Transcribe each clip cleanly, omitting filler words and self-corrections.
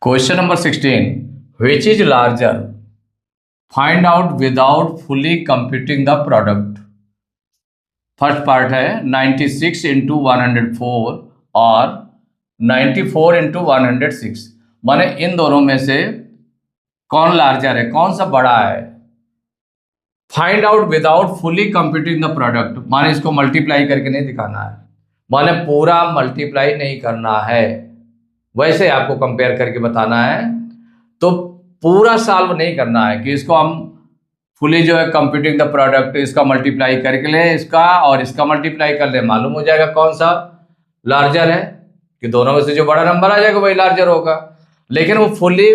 Question number 16. Which is larger? Find out without fully computing the product. First part है 96 into 104 और 94 into 106। माने इन दोनों में से कौन लार्जर है, कौन सा बड़ा है। Find out without fully computing the product, माने इसको मल्टीप्लाई करके नहीं दिखाना है, माने पूरा मल्टीप्लाई नहीं करना है, वैसे आपको कंपेयर करके बताना है। तो पूरा सॉल्व नहीं करना है कि इसको हम फुली जो है कंप्यूटिंग द प्रोडक्ट, इसका मल्टीप्लाई करके ले, इसका और इसका मल्टीप्लाई कर ले, मालूम हो जाएगा कौन सा लार्जर है, कि दोनों में से जो बड़ा नंबर आ जाएगा वही लार्जर होगा। लेकिन वो fully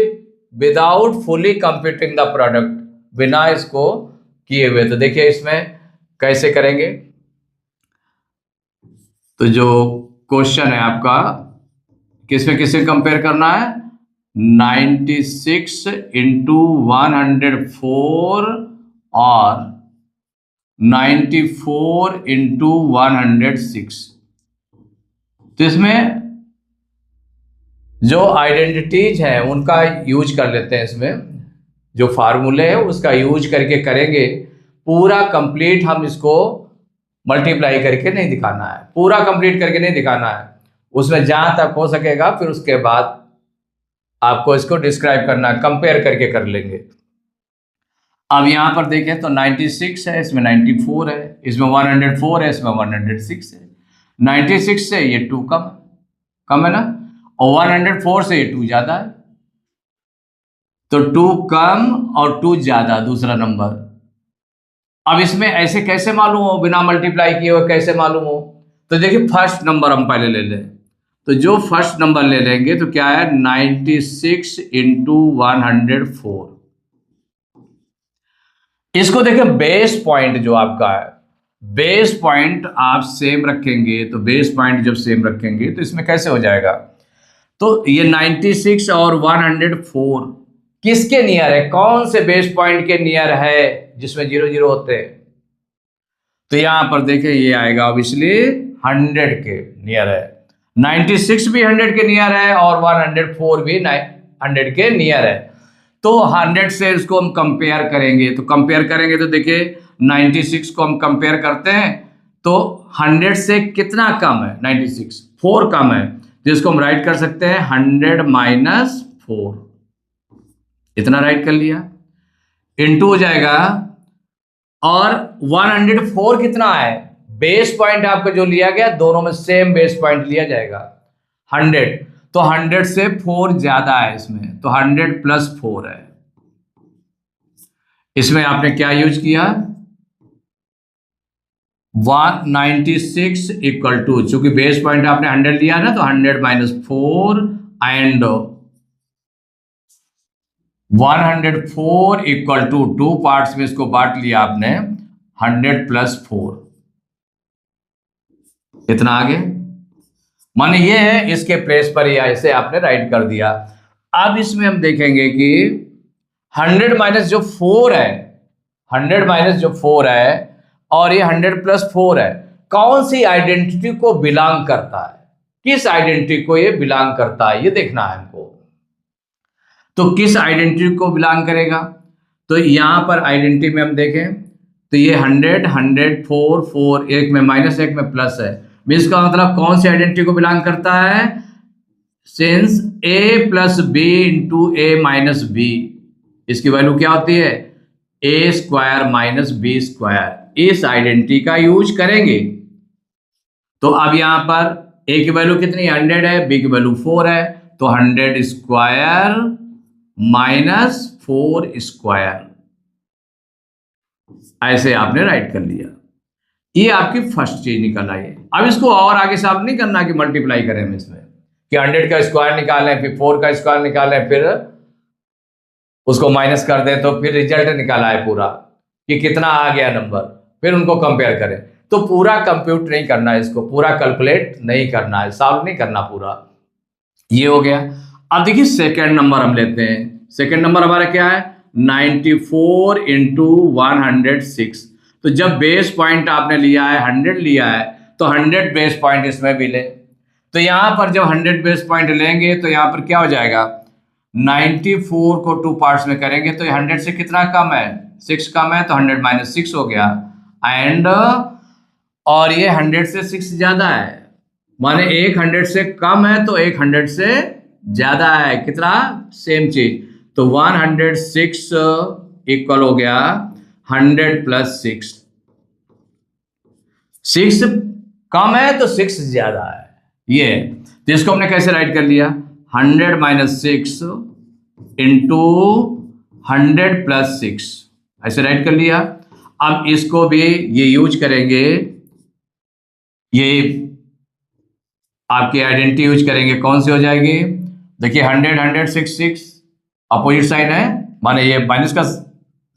without fully computing the product, बिना इसको किए हुए। तो देखिए इसमें कैसे करेंगे। तो जो क्वेश्चन है आपका किसमें किससे कंपेयर करना है, 96 इंटू 104 और 94 इंटू 106। तो इसमें जो आइडेंटिटीज हैं उनका यूज कर लेते हैं। इसमें जो फार्मूले हैं उसका यूज करके करेंगे। पूरा कंप्लीट हम इसको मल्टीप्लाई करके नहीं दिखाना है, पूरा कंप्लीट करके नहीं दिखाना है, उसमें जहां तक हो सकेगा फिर उसके बाद आपको इसको डिस्क्राइब करना है, कंपेयर करके कर लेंगे। अब यहां पर देखें तो 96 है, इसमें 94 है, इसमें 104 है, इसमें 106 है। 96 से ये 2 कम है ना, और 104 से ये 2 ज्यादा है। तो 2 कम और 2 ज्यादा, दूसरा नंबर। अब इसमें ऐसे कैसे मालूम हो, बिना मल्टीप्लाई किए हुए कैसे मालूम हो। तो देखिए फर्स्ट नंबर हम पहले ले लें। तो जो फर्स्ट नंबर ले लेंगे तो क्या है, 96 इंटू 104। इसको देखिए बेस पॉइंट जो आपका है, बेस पॉइंट आप सेम रखेंगे। तो बेस पॉइंट जब सेम रखेंगे तो इसमें कैसे हो जाएगा। तो ये 96 और 104 किसके नियर है, कौन से बेस पॉइंट के नियर है जिसमें 0 0 होते हैं। तो यहां पर देखिए ये आएगा ऑब्वियसली 100 के नियर है। 96 भी 100 के नियर है और 104 भी 100 के नियर है। तो 100 से इसको हम कंपेयर करेंगे। तो कंपेयर करेंगे तो देखिए 96 को हम कंपेयर करते हैं तो 100 से कितना कम है, 96 4 कम है। तो इसको हम राइट कर सकते हैं 100 माइनस 4, इतना राइट कर लिया, इनटू हो जाएगा। और 104 कितना है, बेस पॉइंट आपका जो लिया गया, दोनों में सेम बेस पॉइंट लिया जाएगा 100। तो 100 से 4 ज्यादा है इसमें, तो 100 प्लस 4 है। इसमें आपने क्या यूज किया, 196 इक्वल टू, चूंकि बेस पॉइंट आपने 100 लिया ना, तो 100 minus 4 and 104 equal to 2 parts में इसको बांट लिया आपने, 100 प्लस 4, इतना आगे। माने ये है, इसके प्लेस पर ही ऐसे आपने राइट कर दिया। अब इसमें हम देखेंगे कि 100 माइनस जो 4 है, 100 माइनस जो 4 है और ये 100 प्लस 4 है, कौन सी आइडेंटिटी को बिलोंग करता है, किस आइडेंटिटी को ये बिलोंग करता है, ये देखना है हमको। तो किस आइडेंटिटी को बिलोंग करेगा, तो यहां पर आइडेंटिटी में हम देखें तो ये 100 100 4 4, एक में माइनस एक में प्लस है। इसका मतलब कौन सी आइडेंटिटी को बिलोंग करता है, since a plus B into A minus B, इसकी वैल्यू क्या होती है, A square minus B square. इस आइडेंटिटी का यूज करेंगे। तो अब यहां पर a की वैल्यू कितनी 100 है, b की वैल्यू 4 है, तो 100 स्क्वायर माइनस 4 स्क्वायर, ऐसे आपने राइट कर लिया। ये आपकी फर्स्ट चीज निकल आई है। अब इसको और आगे साफ नहीं करना कि मल्टीप्लाई करें हम इसमें, कि 100 का स्क्वायर निकालें, फिर 4 का स्क्वायर निकालें, फिर उसको माइनस कर दें, तो फिर रिजल्ट निकाला है पूरा कि कितना आ गया नंबर, फिर उनको कंपेयर करें। तो पूरा कंप्यूट नहीं करना है, इसको पूरा कैलकुलेट नहीं करना है, सॉल्व नहीं करना पूरा। ये हो गया। अब देखिए सेकेंड नंबर हम लेते हैं। सेकेंड नंबर हमारा क्या है, 94 इंटू 106। तो जब बेस पॉइंट आपने लिया है 100 लिया है, तो 100 बेस पॉइंट इसमें भी ले। तो यहां पर जब 100 बेस पॉइंट लेंगे तो यहां पर क्या हो जाएगा, 94 को 2 पार्ट्स में करेंगे तो ये 100 से कितना कम है, 6 कम है, तो 100 माइनस 6 हो गया। एंड और ये 100 से 6 ज्यादा है, माने एक 100 से कम है तो एक 100 से ज्यादा है, कितना, सेम चीज। तो 106 इक्वल हो गया 100 प्लस 6। 6 कम है तो 6 ज्यादा है, ये। तो इसको हमने कैसे राइट कर लिया, 100 माइनस 6 इंटू 100 प्लस 6, ऐसे राइट कर लिया। अब इसको भी ये यूज करेंगे, ये आपकी आइडेंटिटी यूज करेंगे, कौन सी हो जाएगी, देखिए 100 100 6 6 अपोजिट साइन है, माने ये माइनस का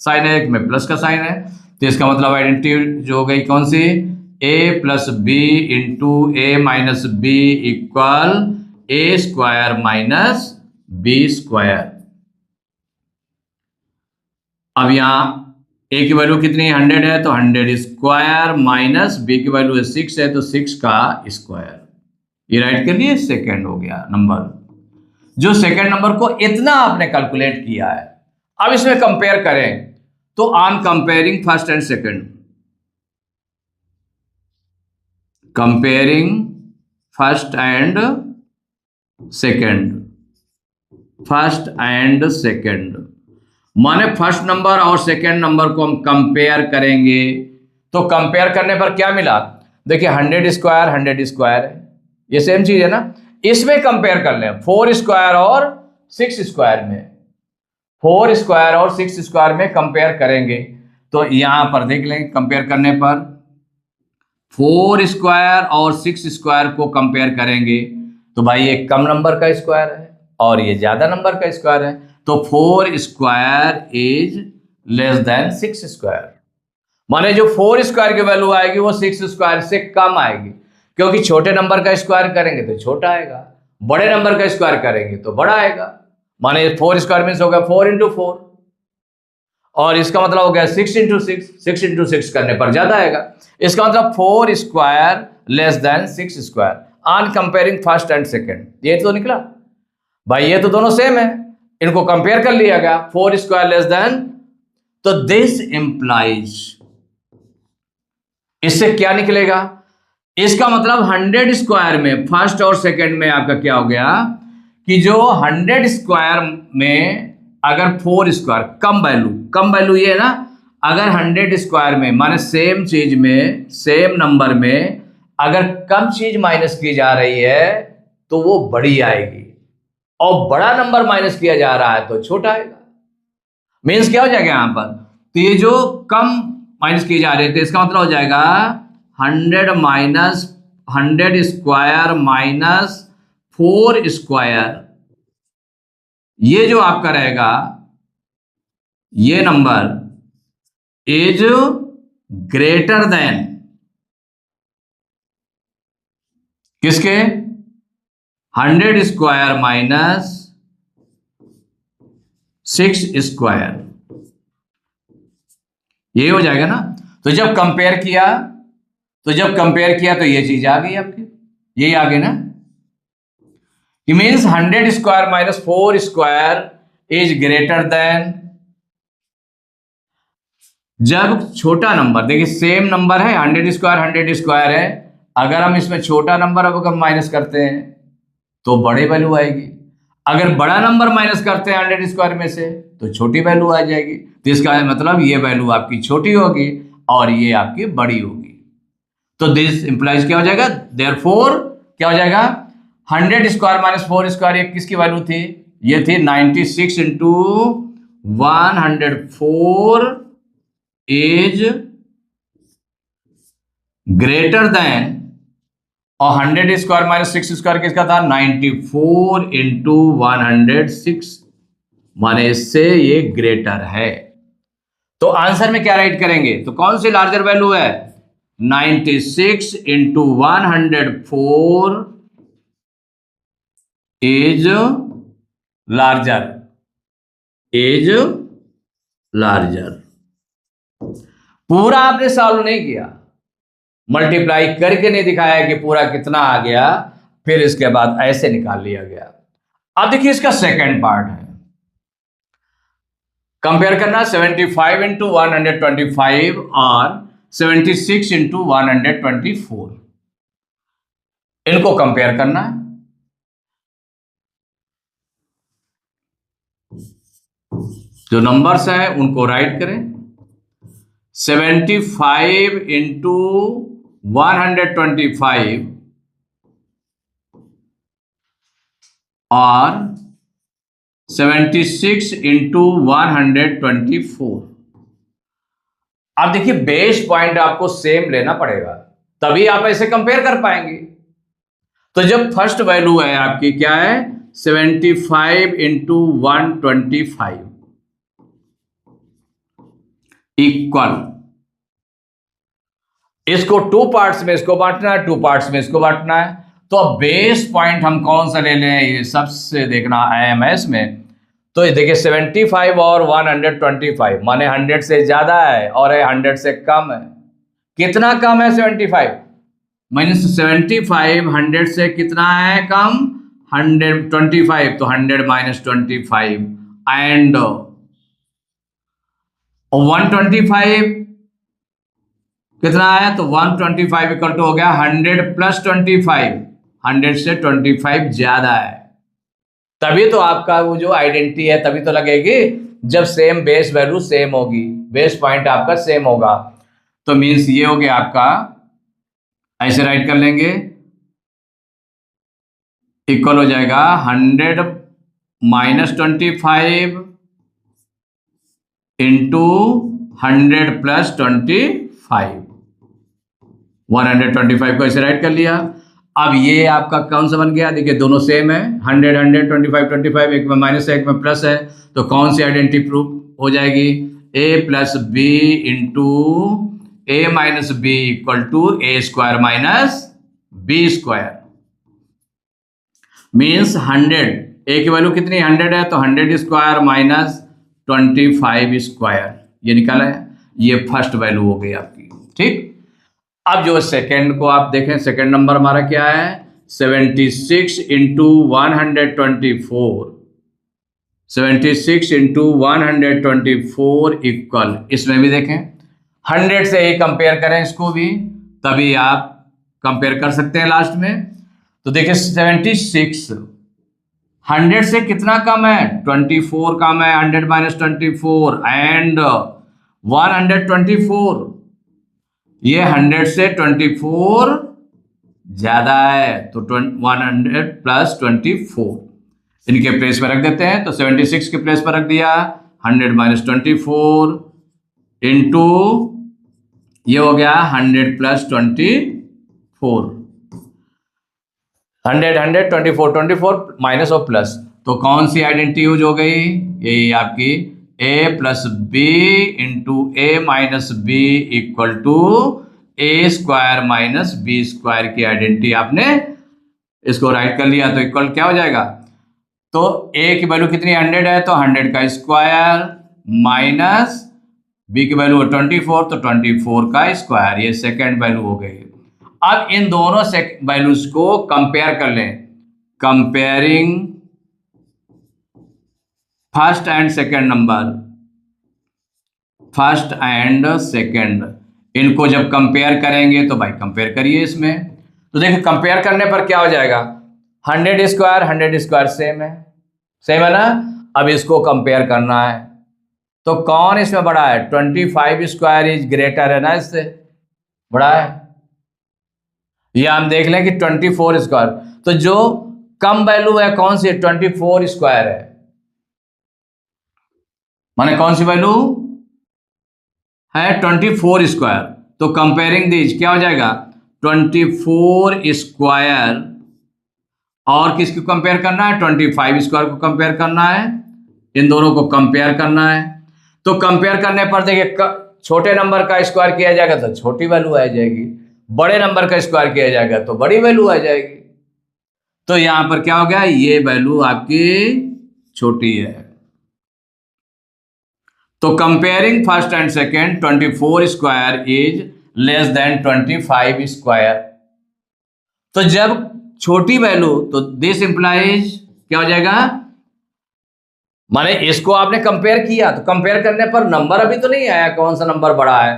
साइन है, एक में प्लस का साइन है, तो इसका मतलब आइडेंटिटी जो हो गई कौन सी, a plus B into A minus B equal A square minus B square. अब यहां a की वैल्यू कितनी 100 है तो 100 स्क्वायर माइनस b की वैल्यू 6 है तो 6 का स्क्वायर, ये राइट कर लिए, सेकेंड हो गया नंबर। जो सेकेंड नंबर को इतना आपने कैलकुलेट किया है, अब इसमें कंपेयर करें तो on comparing first and second, comparing first and second, first and second, माने फर्स्ट नंबर और सेकेंड नंबर को हम कंपेयर करेंगे तो कंपेयर करने पर क्या मिला, देखिए 100 स्क्वायर 100 स्क्वायर है, ये सेम चीज है ना। इसमें कंपेयर कर लें 4 स्क्वायर और 6 स्क्वायर में, 4 स्क्वायर और 6 स्क्वायर में कंपेयर करेंगे तो यहां पर देख लें, कंपेयर करने पर 4 स्क्वायर और 6 स्क्वायर को कंपेयर करेंगे तो भाई ये कम नंबर का स्क्वायर है और ये ज्यादा नंबर का स्क्वायर है, तो 4 square is less than 6 square, माने जो 4 स्क्वायर की वैल्यू आएगी वो 6 स्क्वायर से कम आएगी, क्योंकि छोटे नंबर का स्क्वायर करेंगे तो छोटा आएगा, बड़े नंबर का स्क्वायर करेंगे तो बड़ा आएगा, माने 4 स्क्वायर मीन्स हो गया 4 इंटू 4, और इसका मतलब हो गया 6 इंटू 6, 6 इंटू 6 करने पर ज्यादा आएगा, इसका मतलब 4 square less than 6 square on comparing first and second. ये तो निकला भाई, ये तो दोनों सेम है, इनको कंपेयर कर लिया गया 4 स्क्वायर लेस देन, तो दिस इंप्लाइज, इससे क्या निकलेगा, इसका मतलब 100 स्क्वायर में फर्स्ट और सेकेंड में आपका क्या हो गया कि जो 100 स्क्वायर में अगर 4 स्क्वायर कम वैल्यू ये है ना, अगर 100 स्क्वायर में माने सेम चीज में सेम नंबर में अगर कम चीज माइनस की जा रही है तो वो बड़ी आएगी, और बड़ा नंबर माइनस किया जा रहा है तो छोटा आएगा। मीन्स क्या हो जाएगा यहां पर, तो ये जो कम माइनस किए जा रहे थे इसका मतलब हो जाएगा 100 माइनस 100 स्क्वायर माइनस 4 स्क्वायर, ये जो आपका रहेगा ये नंबर इज ग्रेटर देन किसके, 100 स्क्वायर माइनस 6 स्क्वायर, ये हो जाएगा ना। तो जब कंपेयर किया तो ये चीज आ गई आपकी, यही आ गई ना, it means 100 square minus 4 square is greater than, जब छोटा नंबर, देखिए सेम नंबर है 100 स्क्वायर है, अगर हम इसमें छोटा नंबर अब हम माइनस करते हैं तो बड़े वैल्यू आएगी, अगर बड़ा नंबर माइनस करते हैं 100 स्क्वायर में से तो छोटी वैल्यू आ जाएगी, तो इसका मतलब ये वैल्यू आपकी छोटी होगी और ये आपकी बड़ी होगी। तो दिस इंप्लाइज क्या हो जाएगा, देयरफॉर क्या हो जाएगा, 100 स्क्वायर माइनस 4 स्क्वायर ये किसकी वैल्यू थी, ये थी 96 इंटू 104 इज ग्रेटर देन, और 100 स्क्वायर माइनस 6 स्क्वायर किसका था 94 इंटू 106, माने इससे ये ग्रेटर है। तो आंसर में क्या राइट करेंगे, तो कौन सी लार्जर वैल्यू है, 96 इंटू 104 इज लार्जर। पूरा आपने सॉल्व नहीं किया, मल्टीप्लाई करके नहीं दिखाया कि पूरा कितना आ गया, फिर इसके बाद ऐसे निकाल लिया गया। अब देखिए इसका सेकंड पार्ट है, कंपेयर करना 75 इंटू 125 और 76 इंटू 124, इनको कंपेयर करना है। जो नंबर्स हैं उनको राइट करें। 75 इंटू 125 और 76 इंटू 124। अब देखिए बेस पॉइंट आपको सेम लेना पड़ेगा, तभी आप ऐसे कंपेयर कर पाएंगे। तो जब फर्स्ट वैल्यू है आपकी क्या है, 75 इंटू 125 इक्वल, इसको टू पार्ट्स में इसको बांटना है, टू पार्ट्स में इसको बांटना है। तो अब बेस पॉइंट हम कौन सा ले लें, ये सबसे देखना IMS में। तो ये देखिए 75 और 125 माने 100 से ज्यादा है और 100 से कम है। कितना कम है 75 माइनस 75, 100 से कितना है कम, 125, तो 100 माइनस 25 एंड 125 कितना है, तो 125 इक्वल टू हो गया 100 प्लस 25, 100 से 25 ज्यादा है। तभी तो आपका वो जो आइडेंटिटी है तभी तो लगेगी जब सेम बेस वैल्यू सेम होगी, बेस पॉइंट आपका सेम होगा। तो मीन्स ये हो गया आपका, ऐसे राइट कर लेंगे, इक्वल हो जाएगा 100 माइनस 25 इंटू 100 प्लस 25, 125 को ऐसे राइट कर लिया। अब ये आपका कौन सा बन गया, देखिए दोनों सेम है, 100 100 25 25, एक में माइनस है एक में प्लस है, तो कौन सी आइडेंटिटी प्रूफ हो जाएगी, a plus B into A minus B equal to A square minus B square. Means 100, A की वैल्यू कितनी 100 है, तो 100 स्क्वायर माइनस 25 स्क्वायर, ये निकाला है, ये फर्स्ट वैल्यू हो गई आपकी। ठीक, अब जो सेकेंड को आप देखें, सेकेंड नंबर हमारा क्या है, 76 इंटू 124, 76 इंटू 124 इक्वल, इसमें भी देखें 100 से ही कंपेयर करें इसको भी, तभी आप कंपेयर कर सकते हैं लास्ट में। तो देखिए 76 100 से कितना कम है, 24 कम है, 100 माइनस 24 एंड 124, ये 100 से 24 ज्यादा है, तो 100 प्लस 24 इनके प्लेस पर रख देते हैं। तो 76 के प्लेस पर रख दिया, 100 माइनस 24 इंटू ये हो गया 100 प्लस 24, 100 100 24 24 माइनस और प्लस, तो कौन सी आइडेंटिटी यूज हो गई, यही आपकी a plus B into A minus B equal to A square minus B square की आइडेंटिटी आपने इसको राइट कर लिया। तो इक्वल क्या हो जाएगा, तो a की वैल्यू कितनी 100 है, तो 100 का स्क्वायर माइनस b की वैल्यू 24, तो 24 का स्क्वायर, ये सेकेंड वैल्यू हो गई। अब इन दोनों वैल्यूज को कंपेयर कर लें, comparing first and second number, first and second, इनको जब कंपेयर करेंगे तो भाई कंपेयर करिए इसमें। तो देखिए कंपेयर करने पर क्या हो जाएगा, 100 स्क्वायर सेम है ना। अब इसको कंपेयर करना है, तो कौन इसमें बड़ा है, 25 स्क्वायर इज ग्रेटर है ना, इससे बड़ा है। या हम देख लें कि 24 स्क्वायर, तो जो कम वैल्यू है कौन सी, 24 स्क्वायर है, माने कौन सी वैल्यू है 24 स्क्वायर। तो कंपेयरिंग दीज क्या हो जाएगा, 24 स्क्वायर और किसको कंपेयर करना है, 25 स्क्वायर को कंपेयर करना है, इन दोनों को कंपेयर करना है। तो कंपेयर करने पर देखिए छोटे नंबर का स्क्वायर किया जाएगा तो छोटी वैल्यू आ जाएगी, बड़े नंबर का स्क्वायर किया जाएगा तो बड़ी वैल्यू आ जाएगी। तो यहां पर क्या हो गया, ये वैल्यू आपकी छोटी है। तो comparing first and second, 24 square is less than 25 square. तो जब छोटी वैल्यू, तो दिस इंप्लाइज क्या हो जाएगा, माने इसको आपने कंपेयर किया, तो कंपेयर करने पर नंबर अभी तो नहीं आया कौन सा नंबर बड़ा है।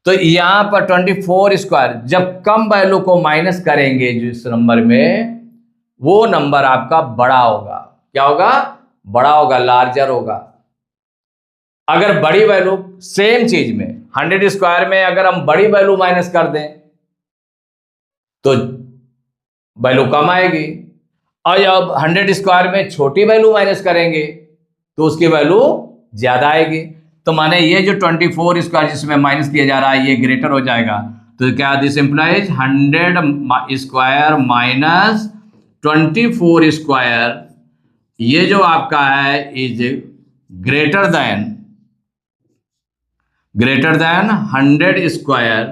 तो यहां पर 24 स्क्वायर, जब कम वैल्यू को माइनस करेंगे जिस नंबर में, वो नंबर आपका बड़ा होगा। क्या होगा? बड़ा होगा, लार्जर होगा। अगर बड़ी वैल्यू सेम चीज में 100 स्क्वायर में अगर हम बड़ी वैल्यू माइनस कर दें तो वैल्यू कम आएगी, और जब 100 स्क्वायर में छोटी वैल्यू माइनस करेंगे तो उसकी वैल्यू ज्यादा आएगी। तो माने ये जो 24 स्क्वायर जिसमें माइनस किया जा रहा है ये ग्रेटर हो जाएगा। तो क्या this implies 100 square minus 24 square, ये जो आपका है is greater than 100 square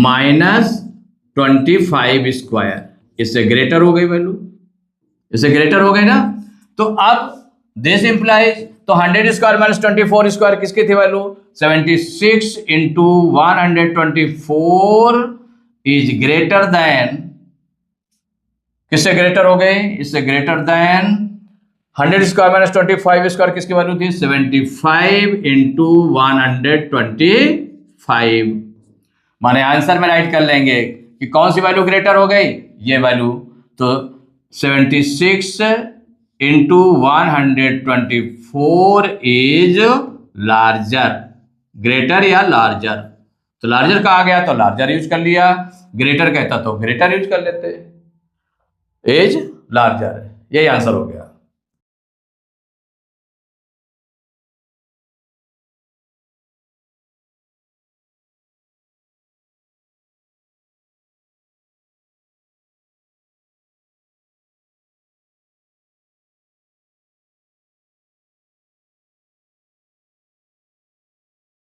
minus 25 square. इससे ग्रेटर हो गई वैल्यू, इससे ग्रेटर हो गई ना। तो अब दिस इंप्लाइज, तो 100 स्क्वायर माइनस 24 स्क्वायर किसकी थी value? 76 into 124 is greater than, किससे ग्रेटर हो गई? इससे greater than 100 square minus 25 square किसकी वैल्यू थी? 75 इंटू 125। माने आंसर में राइट कर लेंगे कि कौन सी वैल्यू ग्रेटर हो गई? ये वैल्यू। तो 76 इंटू 124 इज लार्जर, ग्रेटर या लार्जर। तो लार्जर कहा गया तो लार्जर यूज कर लिया, ग्रेटर कहता तो ग्रेटर यूज कर लेते, एज लार्जर। यही आंसर हो गया।